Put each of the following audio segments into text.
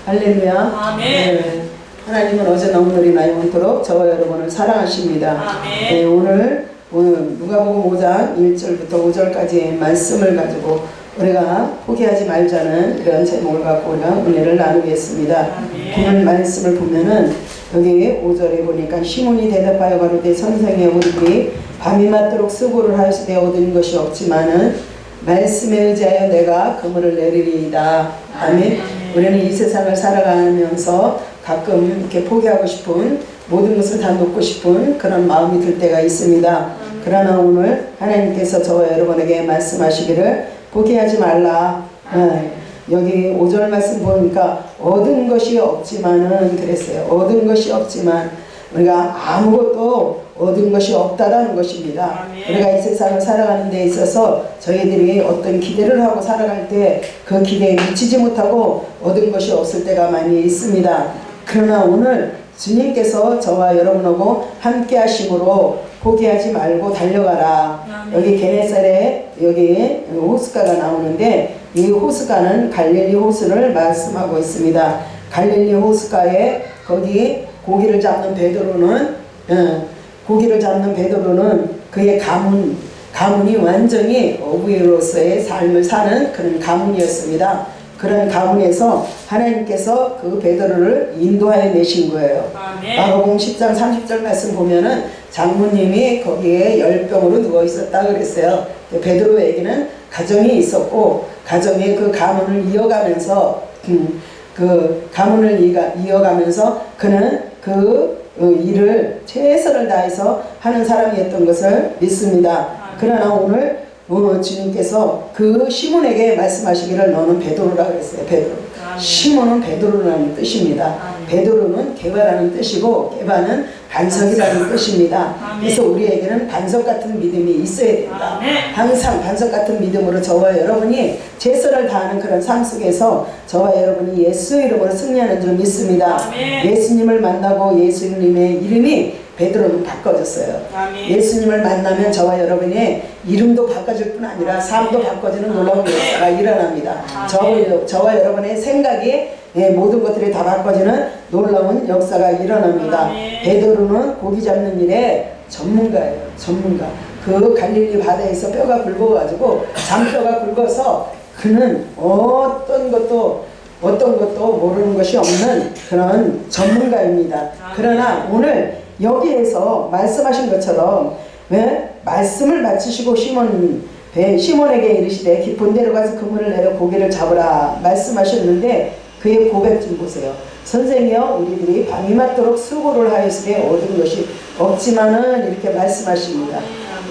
할렐루야. 아멘. 네. 하나님은 어제 너무너리나 영원토록 저와 여러분을 사랑하십니다. 아멘. 네, 오늘 누가복음 5장 1절부터 5절까지의 말씀을 가지고 우리가 포기하지 말자는 이런 제목을 갖고 우리가 은혜를 나누겠습니다. 오늘 말씀을 보면은 여기 5절에 보니까 시몬이 대답하여 가로되 선생의 우리들이 밤이 맞도록 수고를 하여서되 얻은 것이 없지만은 말씀에 의지하여 내가 그물을 내리리이다. 아멘. 우리는 이 세상을 살아가면서 가끔 이렇게 포기하고 싶은 모든 것을 다 놓고 싶은 그런 마음이 들 때가 있습니다. 그러나 오늘 하나님께서 저와 여러분에게 말씀하시기를 포기하지 말라. 여기 5절 말씀 보니까 얻은 것이 없지만은 그랬어요. 얻은 것이 없지만 우리가 아무것도 얻은 것이 없다라는 것입니다. 우리가 이 세상을 살아가는 데 있어서 저희들이 어떤 기대를 하고 살아갈 때 그 기대에 미치지 못하고 얻은 것이 없을 때가 많이 있습니다. 그러나 오늘 주님께서 저와 여러분하고 함께 하심으로 포기하지 말고 달려가라. 여기 게네사렛 여기 호숫가가 나오는데 이 호숫가는 갈릴리 호수를 말씀하고 있습니다. 갈릴리 호숫가에 거기 고기를 잡는 베드로는 그의 가문이 완전히 어부로서의 삶을 사는 그런 가문이었습니다. 그런 가문에서 하나님께서 그 베드로를 인도하여 내신 거예요. 마가복음 10장 30절 말씀 보면은 장모님이 거기에 열병으로 누워 있었다 그랬어요. 베드로에게는 가정이 있었고 가정의 그 가문을 이어가면서 그는 그 일을 최선을 다해서 하는 사람이었던 것을 믿습니다. 그러나 오늘 주님께서 그 시몬에게 말씀하시기를 너는 베드로라 그랬어요. 베드로. 시몬은 베드로라는 뜻입니다. 베드로는 개바라는 뜻이고 개바는 반석이라는 뜻입니다. 그래서 우리에게는 반석 같은 믿음이 있어야 된다. 항상 반석 같은 믿음으로 저와 여러분이 최선을 다하는 그런 삶 속에서 저와 여러분이 예수 이름으로 승리하는 줄 믿습니다. 예수님을 만나고 예수님의 이름이 베드로는 바꿔졌어요. 예수님을 만나면 저와 여러분의 이름도 바꿔질 뿐 아니라 삶도 바꿔지는 놀라운 역사가 일어납니다. 저와 여러분의 생각이 모든 것들이 다 바꿔지는 놀라운 역사가 일어납니다. 베드로는 고기 잡는 일에 전문가예요. 전문가. 그 갈릴리 바다에서 뼈가 굵어가지고 잔뼈가 굵어서 그는 어떤 것도 모르는 것이 없는 그런 전문가입니다. 그러나 오늘 여기에서 말씀하신 것처럼 말씀을 마치시고 시몬에게 이르시되 깊은 데로 가서 그물을 내려 고기를 잡으라 말씀하셨는데 그의 고백 좀 보세요. 선생이여 우리들이 밤이 맞도록 수고를 하였으되 얻은 것이 없지만은 이렇게 말씀하십니다.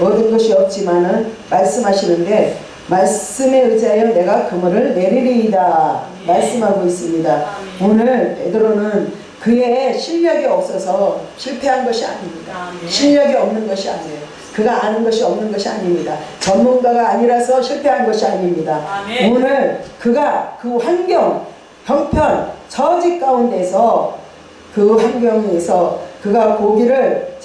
얻은 것이 없지만은 말씀하시는데 말씀에 의지하여 내가 그물을 내리리이다 말씀하고 있습니다. 오늘 베드로는 그의 실력이 없어서 실패한 것이 아닙니다. 실력이 없는 것이 아니에요. 그가 아는 것이 없는 것이 아닙니다. 전문가가 아니라서 실패한 것이 아닙니다. 오늘 그가 그 환경, 형편, 처지 가운데서 그 환경에서 그가 고기를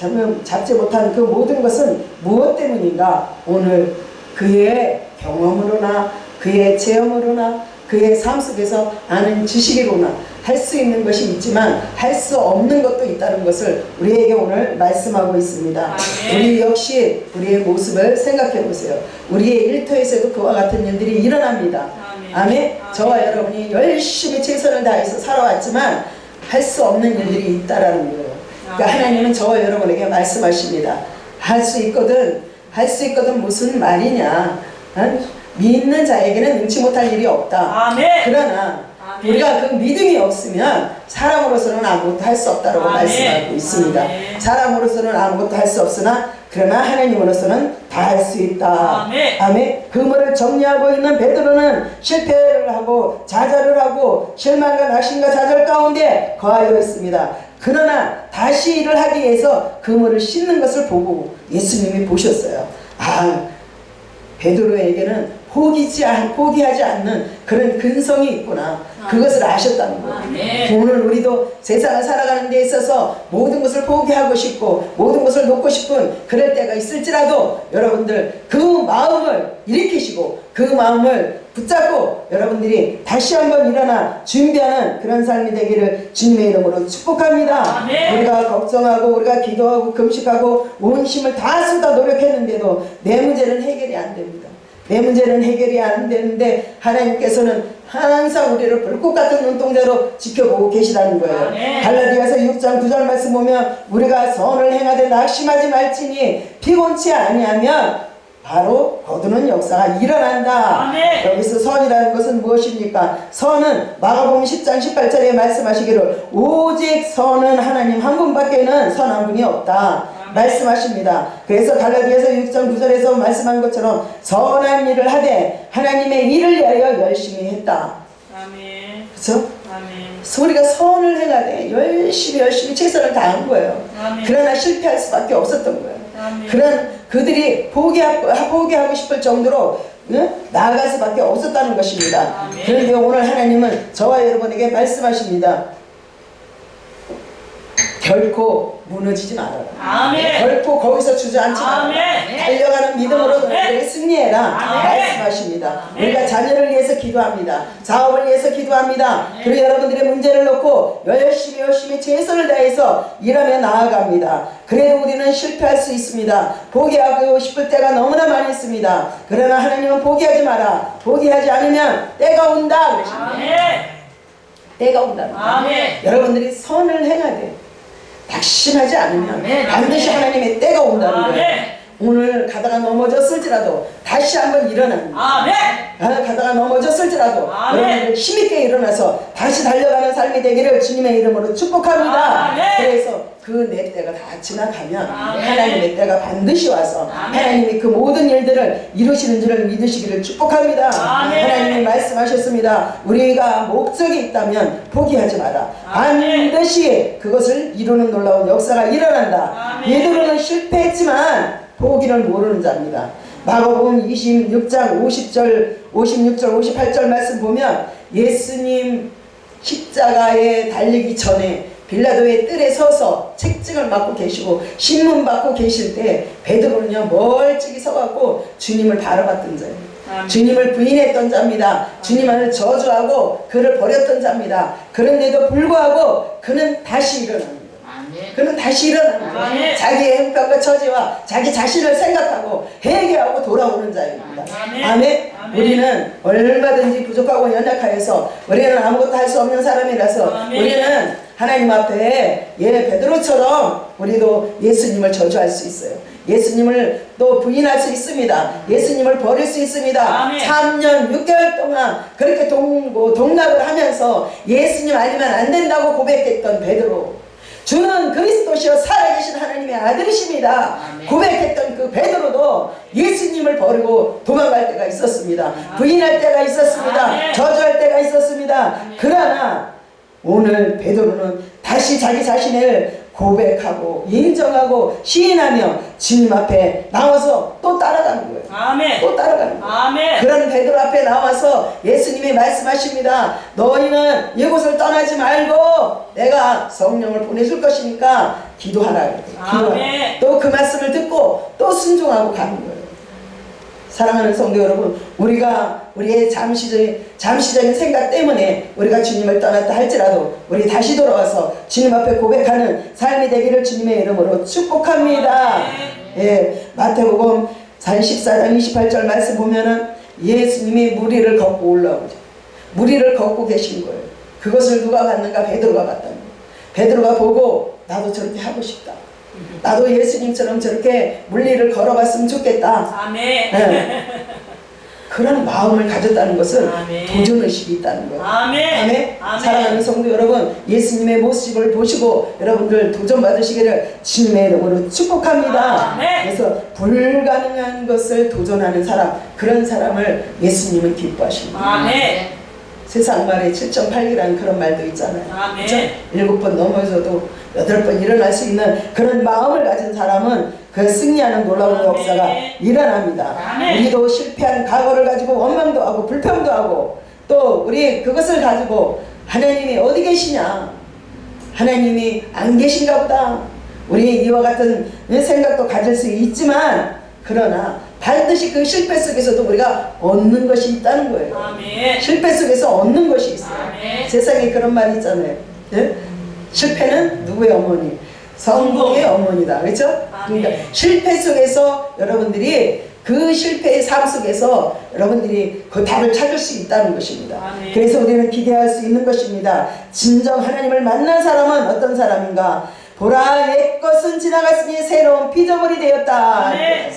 잡지 못한 그 모든 것은 무엇 때문인가? 오늘 그의 경험으로나 그의 체험으로나 그의 삶 속에서 아는 지식으로나 할 수 있는 것이 있지만 할 수 없는 것도 있다는 것을 우리에게 오늘 말씀하고 있습니다. 우리 역시 우리의 모습을 생각해 보세요. 우리의 일터에서도 그와 같은 일들이 일어납니다. 아멘. 저와 여러분이 열심히 최선을 다해서 살아왔지만 할 수 없는 일들이 있다라는 거예요. 그러니까 하나님은 저와 여러분에게 말씀하십니다. 할 수 있거든 무슨 말이냐? 믿는 자에게는 능치 못할 일이 없다. 그러나 우리가 그 믿음이 없으면 사람으로서는 아무것도 할 수 없다고 말씀하고 있습니다. 사람으로서는 아무것도 할 수 없으나 그러나 하나님으로서는 다 할 수 있다. 아멘. 그물을 정리하고 있는 베드로는 실패를 하고 좌절을 하고 실망과 낙심과 좌절 가운데 거하여 있습니다. 그러나 다시 일을 하기 위해서 그물을 씻는 것을 보고 예수님이 보셨어요. 베드로에게는 포기하지 않는 그런 근성이 있구나. 그것을 아셨다는 거예요. 오늘 우리도 세상을 살아가는 데 있어서 모든 것을 포기하고 싶고 모든 것을 놓고 싶은 그럴 때가 있을지라도 여러분들 그 마음을 일으키시고 그 마음을 붙잡고 여러분들이 다시 한번 일어나 준비하는 그런 삶이 되기를 주님의 이름으로 축복합니다. 우리가 걱정하고 우리가 기도하고 금식하고 온 힘을 다 쏟아 노력했는데도 내 문제는 해결이 안 됩니다. 내 문제는 해결이 안 되는데 하나님께서는 항상 우리를 불꽃 같은 눈동자로 지켜보고 계시다는 거예요. 갈라디아서 6장 9절 말씀 보면 우리가 선을 행하되 낙심하지 말지니 피곤치 아니하면 바로 거두는 역사가 일어난다. 여기서 선이라는 것은 무엇입니까? 선은 마가복음 10장 18절에 말씀하시기를 오직 선은 하나님 한 분밖에는 선 한 분이 없다 말씀하십니다. 그래서 갈라디아서 6장 9절에서 말씀한 것처럼 선한 일을 하되 하나님의 일을 위하여 열심히 했다. 그렇죠? 우리가 선을 해가되 열심히 최선을 다한 거예요. 그러나 실패할 수밖에 없었던 거예요. 그런 그들이 포기하고 싶을 정도로 나아갈 수밖에 없었다는 것입니다. 그런데 오늘 하나님은 저와 여러분에게 말씀하십니다. 결코 무너지지 말아라. 결코 거기서 주저앉지 말아라. 달려가는 믿음으로 너희들에게 승리해라. 말씀하십니다. 우리가 자녀를 위해서 기도합니다. 사업을 위해서 기도합니다. 그리고 여러분들의 문제를 놓고 열심히 최선을 다해서 일하며 나아갑니다. 그래도 우리는 실패할 수 있습니다. 포기하고 싶을 때가 너무나 많이 있습니다. 그러나 하나님은 포기하지 마라. 포기하지 않으면 때가 온다 그러십니다. 때가 온다. 여러분들이 선을 행하되 낙심하지 않으면 반드시 하나님의 때가 온다는 거예요. 오늘 가다가 넘어졌을지라도 다시 한번 일어납니다. 가다가 넘어졌을지라도 여러분들 힘있게 일어나서 다시 달려가는 삶이 되기를 주님의 이름으로 축복합니다. 그래서 그 내 때가 다 지나가면 하나님의 때가 반드시 와서 하나님이 그 모든 일들을 이루시는 줄을 믿으시기를 축복합니다. 하나님이 말씀하셨습니다. 우리가 목적이 있다면 포기하지 마라. 반드시 그것을 이루는 놀라운 역사가 일어난다. 베드로는 실패했지만 포기를 모르는 자입니다. 마가복음 26장 50절, 56절, 58절 말씀 보면 예수님 십자가에 달리기 전에 빌라도의 뜰에 서서 책찍을 맞고 계시고 신문 받고 계실 때 베드로는요 멀찍이 서갖고 주님을 바라봤던 자예요. 주님을 부인했던 자입니다. 주님을 저주하고 그를 버렸던 자입니다. 그런데도 불구하고 그는 다시 일어납니다. 그는 다시 일어나는 거예요. 자기의 형편과 처지와 자기 자신을 생각하고 회개하고 돌아오는 자입니다. 아멘. 우리는 얼마든지 부족하고 연약하여서 우리는 아무것도 할 수 없는 사람이라서 우리는 하나님 앞에 베드로처럼 우리도 예수님을 저주할 수 있어요. 예수님을 또 부인할 수 있습니다. 예수님을 버릴 수 있습니다. 3년 6개월 동안 그렇게 동락을 하면서 예수님 아니면 안 된다고 고백했던 베드로, 주는 그리스도시여 살아계신 하나님의 아들이십니다. 고백했던 그 베드로도 예수님을 버리고 도망갈 때가 있었습니다. 부인할 때가 있었습니다. 저주할 때가 있었습니다. 그러나 오늘 베드로는 다시 자기 자신을 고백하고 인정하고 시인하며 주님 앞에 나와서 또 따라가는 거예요. 또 따라가는 거예요. 그런 베드로 앞에 나와서 예수님이 말씀하십니다. 너희는 이곳을 떠나지 말고 내가 성령을 보내줄 것이니까 기도하라. 또 그 말씀을 듣고 또 순종하고 가는 거예요. 사랑하는 성도 여러분, 우리가 우리의 잠시적인 생각 때문에 우리가 주님을 떠났다 할지라도 우리 다시 돌아와서 주님 앞에 고백하는 삶이 되기를 주님의 이름으로 축복합니다. 마태복음 14장 28절 말씀 보면은 예수님이 무리를 걷고 올라오죠. 무리를 걷고 계신 거예요. 그것을 누가 봤는가? 베드로가 봤다는 거예요. 베드로가 보고 나도 저렇게 하고 싶다. 나도 예수님처럼 저렇게 물리를 걸어봤으면 좋겠다. 그런 마음을 가졌다는 것은 도전의식이 있다는 거예요. 사랑하는 성도 여러분, 예수님의 모습을 보시고 여러분들 도전받으시기를 주님의 이름으로 축복합니다. 그래서 불가능한 것을 도전하는 사람, 그런 사람을 예수님은 기뻐하십니다. 세상 말에 7.8기라는 그런 말도 있잖아요. 그렇죠? 7번 넘어져도 8번 일어날 수 있는 그런 마음을 가진 사람은 그 승리하는 놀라운 역사가 일어납니다. 우리도 실패한 과거를 가지고 원망도 하고 불평도 하고 또 우리 그것을 가지고 하나님이 어디 계시냐, 하나님이 안 계신가 보다, 우리 이와 같은 생각도 가질 수 있지만, 그러나 반드시 그 실패 속에서도 우리가 얻는 것이 있다는 거예요. 아멘. 실패 속에서 얻는 것이 있어요. 아멘. 세상에 그런 말이 있잖아요. 예? 실패는 누구의 어머니? 성공의 어머니다. 그렇죠? 그러니까 실패 속에서 여러분들이 그 실패의 삶 속에서 여러분들이 그 답을 찾을 수 있다는 것입니다. 아멘. 그래서 우리는 기대할 수 있는 것입니다. 진정 하나님을 만난 사람은 어떤 사람인가? 보라, 옛것은 지나갔으니 새로운 피조물이 되었다. 아멘.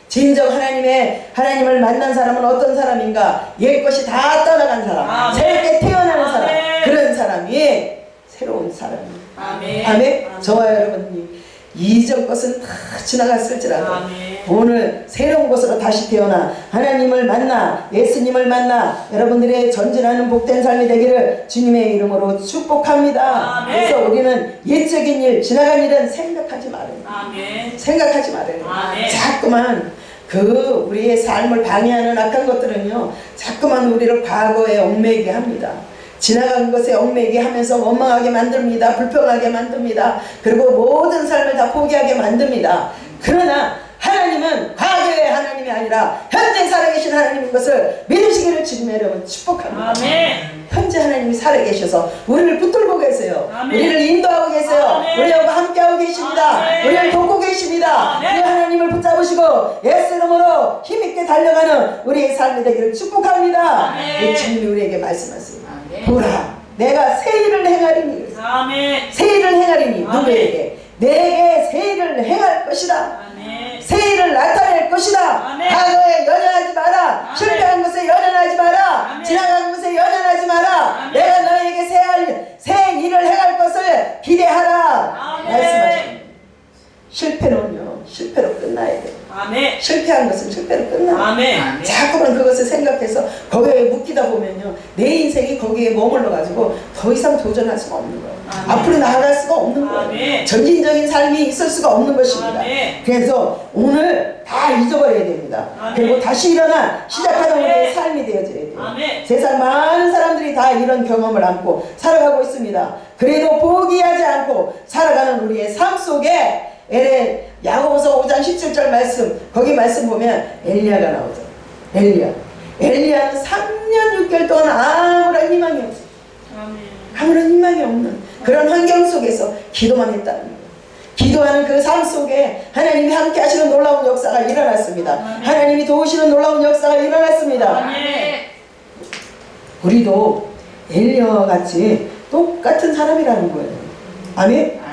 진정 하나님을 만난 사람은 어떤 사람인가? 옛것이 다 떠나간 사람, 아멘. 새롭게 태어나는 아멘. 사람, 그런 사람이 새로운 사람입니다. 아멘. 아멘. 저와 여러분이 이전 것은 다 지나갔을지라도 아멘. 오늘 새로운 것으로 다시 태어나 하나님을 만나 예수님을 만나 여러분들의 전진하는 복된 삶이 되기를 주님의 이름으로 축복합니다. 아멘. 그래서 우리는 옛적인 일, 지나간 일은 생각하지 말아요. 아멘. 생각하지 말아요. 아멘. 자꾸만 그 우리의 삶을 방해하는 악한 것들은요, 자꾸만 우리를 과거에 얽매이게 합니다. 지나간 것에 얽매이게 하면서 원망하게 만듭니다. 불평하게 만듭니다. 그리고 모든 삶을 다 포기하게 만듭니다. 그러나 하나님은 과거의 하나님이 아니라 현재 살아계신 하나님인 것을 믿으시기를 주님의 이름으로 축복합니다. 아멘. 현재 하나님이 살아계셔서 우리를 붙들고 계세요. 아멘. 우리를 인도하고 계세요. 아멘. 우리하고 함께하고 계십니다. 아멘. 우리를 돕고 계십니다. 아멘. 그 하나님을 붙잡으시고 예수 이름으로 힘있게 달려가는 우리의 삶이 되기를 축복합니다. 아멘. 주님이 우리에게 말씀하세요. 아멘. 보라, 내가 새 일을 행하리니. 아멘. 새 일을 행하리니. 아멘. 누구에게? 내게 새 일을 행할 것이다. 아멘. 새 일을 나타낼 것이다. 아멘. 과거에 연연하지 마라. 아멘. 실패한 것에 연연하지 마라. 아멘. 지나간 것에 연연하지 마라. 아멘. 내가 너에게 새 일을 행할 것을 기대하라. 아멘. 말씀하십니다. 실패는요, 실패로 끝나야 돼요. 아멘. 실패한 것은 실패로 끝나. 아멘. 자꾸만 그것을 생각해서 거기에 묶이다 보면요, 내 인생이 거기에 머물러 가지고 더 이상 도전할 수가 없는 거예요. 아멘. 앞으로 나아갈 수가 없는 거예요. 아멘. 전진적인 삶이 있을 수가 없는 것입니다. 아멘. 그래서 오늘 다 잊어버려야 됩니다. 아멘. 그리고 다시 일어나 시작하는 아멘. 우리의 삶이 되어져야 돼요. 아멘. 세상 많은 사람들이 다 이런 경험을 안고 살아가고 있습니다. 그래도 포기하지 않고 살아가는 우리의 삶 속에 야고보서 5장 17절 말씀, 거기 말씀 보면 엘리야가 나오죠. 엘리야는 3년 6개월 동안 아무런 희망이 없어요. 아멘. 아무런 희망이 없는 그런 환경 속에서 기도만 했다는 거예요. 기도하는 그 삶 속에 하나님이 함께 하시는 놀라운 역사가 일어났습니다. 아멘. 하나님이 도우시는 놀라운 역사가 일어났습니다. 아멘. 우리도 엘리야와 같이 똑같은 사람이라는 거예요. 아멘?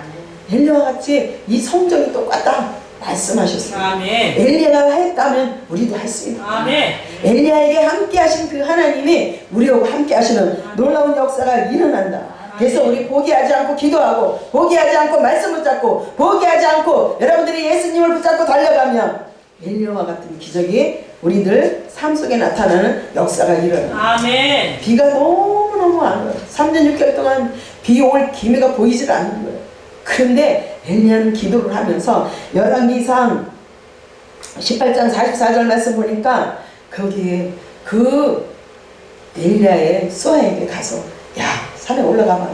엘리야와 같이 이 성정이 똑같다 말씀하셨어요. 아멘. 엘리야가 했다면 우리도 할 수 있는. 아멘. 엘리야에게 함께 하신 그 하나님이 우리하고 함께 하시는 놀라운 역사가 일어난다. 그래서 우리 포기하지 않고 기도하고, 포기하지 않고 말씀 붙잡고, 포기하지 않고 여러분들이 예수님을 붙잡고 달려가면 엘리야와 같은 기적이 우리들 삶 속에 나타나는 역사가 일어나. 아멘. 비가 너무너무 안 와요. 3년 6개월 동안 비 올 기미가 보이질 않는 거예요. 그런데 엘리야는 기도를 하면서 열왕기상 18장 44절 말씀 보니까 거기에 그 엘리야의 수하에게 가서, 야, 산에 올라가 봐라.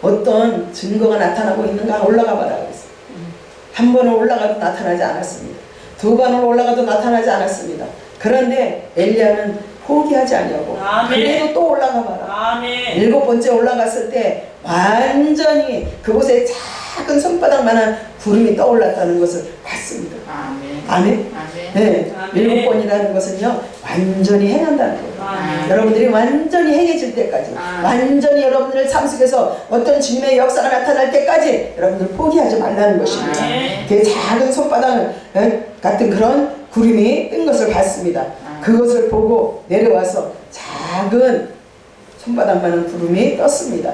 어떤 증거가 나타나고 있는가 올라가 봐라 그랬어요. 한 번은 올라가도 나타나지 않았습니다. 두 번은 올라가도 나타나지 않았습니다. 그런데 엘리야는 포기하지 않냐고. 아멘. 그래도 또 올라가 봐라. 아멘. 7번째 올라갔을 때 완전히 그곳에 작은 손바닥만한 구름이 떠올랐다는 것을 봤습니다. 아멘. 아멘? 아멘. 네. 아멘. 7번이라는 것은요, 완전히 행한다는 거예요. 아멘. 여러분들이 완전히 행해질 때까지, 완전히 여러분들의 삶 속에서 어떤 주님의 역사가 나타날 때까지 여러분들 포기하지 말라는 것입니다. 아멘. 그 작은 손바닥 같은 그런 구름이 뜬 것을 봤습니다. 그것을 보고 내려와서 작은 손바닥만한 구름이 떴습니다.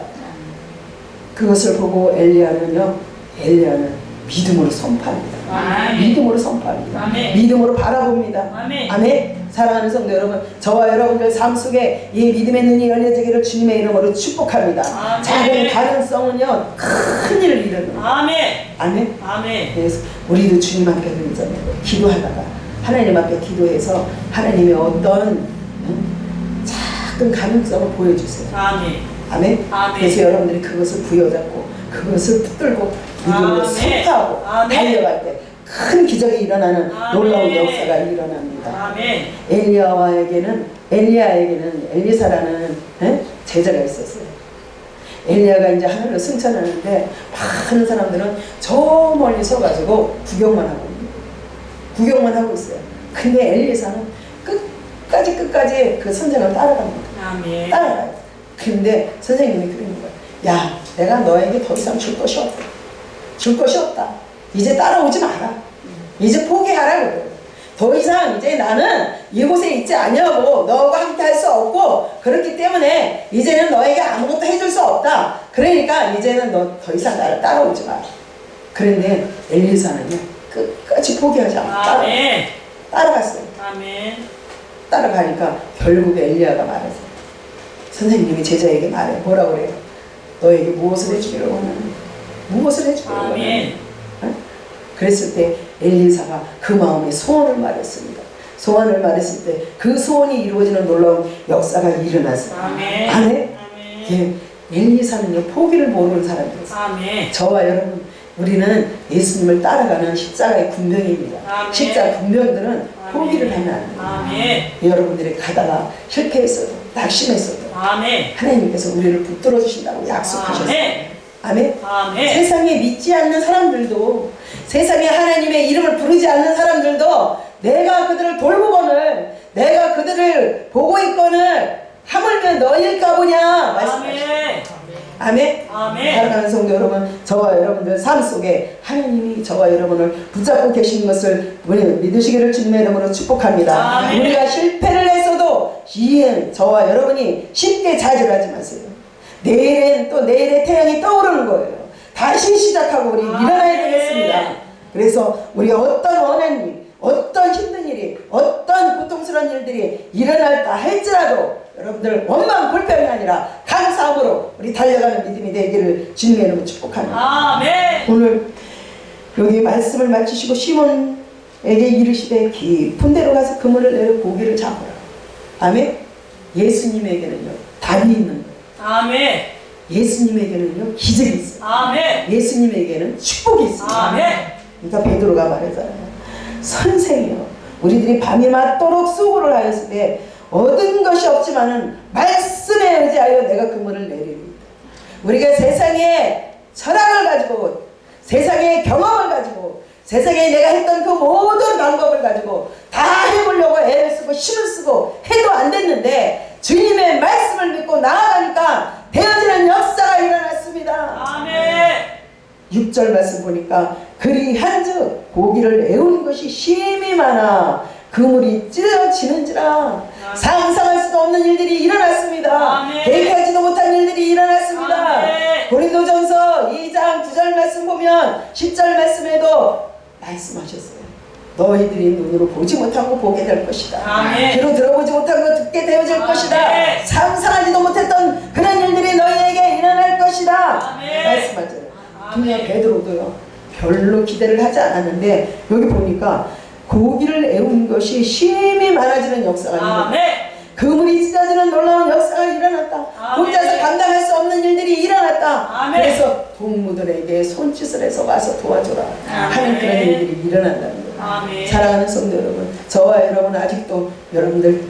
그것을 보고 엘리야는 믿음으로 선포합니다. 아멘. 믿음으로 선포합니다. 아멘. 믿음으로 바라봅니다. 아멘. 아멘. 사랑하는 성도 여러분, 저와 여러분들 삶 속에 이 믿음의 눈이 열려지기를 주님의 이름으로 축복합니다. 아멘. 작은 가능성은요, 큰 일을 이루는. 아멘. 아멘. 아멘. 그래서 우리도 주님 앞에 그러잖아요. 기도하다가 하나님 앞에 기도해서 하나님의 어떤 작은 작은 가능성을 보여주세요. 아멘. 아멘. 아멘. 그래서 여러분들이 그것을 부여잡고 그것을 붙들고 믿음으로 아멘. 선포하고 아멘. 달려갈 때 큰 기적이 일어나는 아멘. 놀라운 역사가 일어납니다. 아멘. 엘리야에게는 엘리사라는 제자가 있었어요. 엘리야가 이제 하늘을 승천하는데 많은 사람들은 저 멀리 서가지고 구경만 하고 있어요. 근데 엘리사는 끝까지 그 선생을 따라갑니다. 아멘. 따라가요. 근데 선생님이 그러는 거예요. 야, 내가 너에게 더 이상 줄 것이 없다. 이제 따라오지 마라. 이제 포기하라 그래요. 더 이상 이제 나는 이곳에 있지 않냐고, 너가 함께 할 수 없고, 그렇기 때문에 이제는 너에게 아무것도 해줄 수 없다. 그러니까 이제는 너 더 이상 나를 따라오지 마라. 그런데 엘리사는요, 끝까지 포기하지 않고 따라갔어요. 아멘. 따라가니까 결국에 엘리야가 말하죠. 선생님이 제자에게 말해. 뭐라 그래요? 너에게 무엇을 해주기를 원하는? 무엇을 해주기를 원하는? 그랬을 때 엘리사가 그 마음에 소원을 말했습니다. 소원을 말했을 때 그 소원이 이루어지는 놀라운 역사가 일어났어요. 아멘. 아멘. 예, 엘리사는요 포기를 모르는 사람이었어요. 아멘. 저와 여러분, 우리는 예수님을 따라가는 십자가의 군병입니다. 아멘. 십자가 군병들은 아멘. 포기를 하면 안 돼요. 아멘. 여러분들이 가다가 실패했어도 낙심했어도 아멘. 하나님께서 우리를 붙들어 주신다고 약속하셨어요. 아멘. 아멘. 아멘. 세상에 믿지 않는 사람들도, 세상에 하나님의 이름을 부르지 않는 사람들도 내가 그들을 돌보거늘, 내가 그들을 보고 있거늘 하물며 너일까 보냐 말씀하셨어요. 아멘. 아멘. 사랑하는 성도 여러분, 저와 여러분들 삶 속에 하나님이 저와 여러분을 붙잡고 계신 것을 믿으시기를 주님의 이름으로 축복합니다. 아멘. 우리가 실패를 했어도 저와 여러분이 쉽게 좌절하지 마세요. 내일은 또 내일의 태양이 떠오르는 거예요. 다시 시작하고 우리 일어나야 되겠습니다. 그래서 우리 어떤 원한 일, 어떤 힘든 일이, 어떤 고통스러운 일들이 일어날다 할지라도 여러분들 원망 불평이 아니라 감사함으로 우리 달려가는 믿음이 되기를 주님의 이름으로 축복합니다. 아멘. 오늘 여기 말씀을 마치시고 시몬에게 이르시되 깊은 데로 가서 그물을 내려 고기를 잡으라. 아멘. 예수님에게는요 답이 있는 거예요. 아멘. 예수님에게는요 기적이 있어요. 아멘. 예수님에게는 축복이 있어요. 아멘. 그러니까 베드로가 말하잖아요. 선생이요, 우리들이 밤이 맞도록 수고를 하였을 때 얻은 것이 없지만은 말씀에 의지하여 내가 그물을 내리리이다. 우리가 세상의 철학을 가지고, 세상의 경험을 가지고, 세상에 내가 했던 그 모든 방법을 가지고 다 해보려고 애를 쓰고 힘을 쓰고 해도 안 됐는데 주님의 말씀을 믿고 나아가니까 되어지는 역사가 일어났습니다. 아멘. 6절 말씀 보니까 그리한즉 고기를 애우는 것이 심히 많아 그물이 찢어지는지라. 상상할 수도 없는 일들이 일어났습니다. 아멘. 대비하지도 못한 일들이 일어났습니다. 아멘. 고린도전서 2장 9절 말씀 보면 10절 말씀에도 말씀하셨어요. 너희들이 눈으로 보지 못하고 보게 될 것이다. 아멘. 귀로 들어보지 못한 거 듣게 되어질 아멘. 것이다. 상상하지도 못했던 그런 일들이 너희에게 일어날 것이다. 아멘. 말씀하잖아요. 아멘. 그냥 베드로도요 별로 기대를 하지 않았는데 여기 보니까 고기를 애운 것이 심히 많아지는 역사가 일어났다. 아멘. 그물이 찢어지는 놀라운 역사가 일어났다. 아멘. 혼자서 감당할 수 없는 일들이 일어났다. 아멘. 그래서 동무들에게 손짓을 해서 와서 도와줘라 하는 그런 일들이 일어난다는 거예요. 아멘. 사랑하는 성도 여러분, 저와 여러분 아직도 여러분들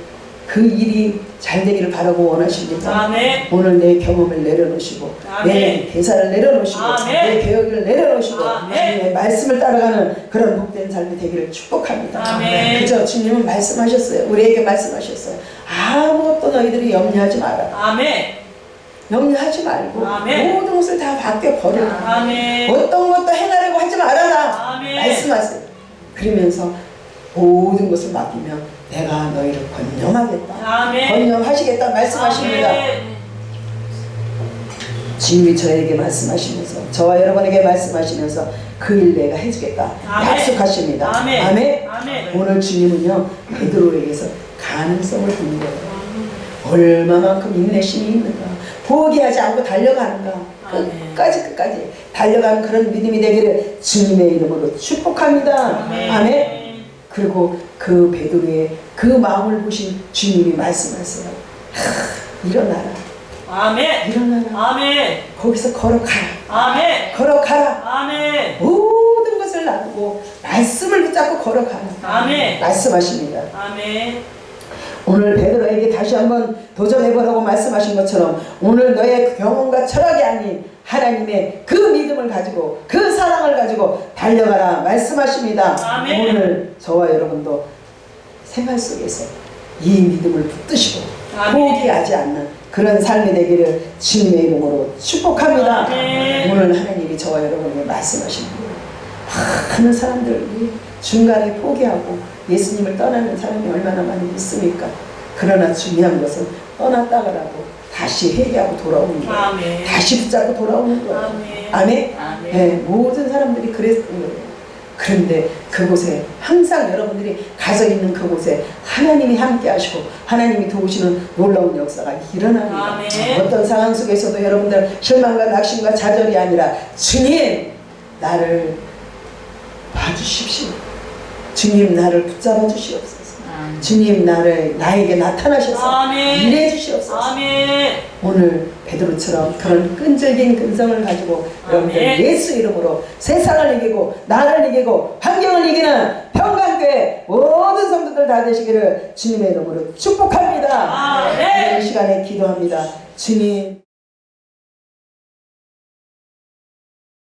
그 일이 잘 되기를 바라고 원하십니까? 아멘. 오늘 내 경험을 내려놓으시고 아멘. 내 대사를 내려놓으시고 아멘. 내 계획을 내려놓으시고 아멘. 주님의 말씀을 따라가는 그런 복된 삶이 되기를 축복합니다. 아멘. 그저 주님은 말씀하셨어요. 우리에게 말씀하셨어요. 아무것도 너희들이 염려하지 마라. 아멘. 염려하지 말고 아멘. 모든 것을 다 밖에 버려라. 아멘. 어떤 것도 행하려고 하지 말아라. 아멘. 말씀하세요. 그러면서 모든 것을 맡기면 내가 너희를 건념하겠다. 아멘. 건념하시겠다 말씀하십니다. 아멘. 주님이 저에게 말씀하시면서 저와 여러분에게 말씀하시면서 그 일 내가 해주겠다 아멘. 약속하십니다. 아멘. 아멘. 아멘. 오늘 주님은요 베드로에게서 가능성을 준 거예요. 얼마만큼 인내심이 있는가, 포기하지 않고 달려가는가, 아멘. 끝까지 달려가는 그런 믿음이 되기를 주님의 이름으로 축복합니다. 아멘. 아멘. 그리고 그 베드로의 그 마음을 보신 주님이 말씀하세요. 일어나라. 아멘. 일어나라. 아멘. 거기서 걸어가라. 아멘. 걸어가라. 아멘. 모든 것을 놔두고 말씀을 붙잡고 걸어가라. 아멘. 말씀하십니다. 아멘. 오늘 베드로에게 다시 한번 도전해보라고 말씀하신 것처럼 오늘 너의 경험과 철학이 아닌 하나님의 그 믿음을 가지고 그 사랑을 가지고 달려가라 말씀하십니다. 아멘. 오늘 저와 여러분도 생활 속에서 이 믿음을 붙드시고 아멘. 포기하지 않는 그런 삶이 되기를 주님의 이름으로 축복합니다. 아멘. 오늘 하나님이 저와 여러분에게 말씀하십니다. 많은 사람들이 중간에 포기하고 예수님을 떠나는 사람이 얼마나 많이 있습니까? 그러나 중요한 것은 떠났다가라도 다시 회개하고 돌아오는 거예요. 아멘. 다시 붙잡고 돌아오는 거예요. 아멘. 아멘? 아멘. 네, 모든 사람들이 그랬던 거예요. 그런데 그곳에 항상 여러분들이 가져 있는 그곳에 하나님이 함께 하시고 하나님이 도우시는 놀라운 역사가 일어납니다. 아멘. 어떤 상황 속에서도 여러분들 실망과 낙심과 좌절이 아니라 주님 나를 봐주십시오. 주님 나를 붙잡아 주시옵소서. 주님 나에게 나타나셔서 아멘. 일해 주시옵소서. 아멘. 오늘 베드로처럼 그런 끈질긴 근성을 가지고 여러분들 아멘. 예수 이름으로 세상을 이기고 나를 이기고 환경을 이기는 평강교회 모든 성도들 다 되시기를 주님의 이름으로 축복합니다. 아멘. 이 시간에 기도합니다. 주님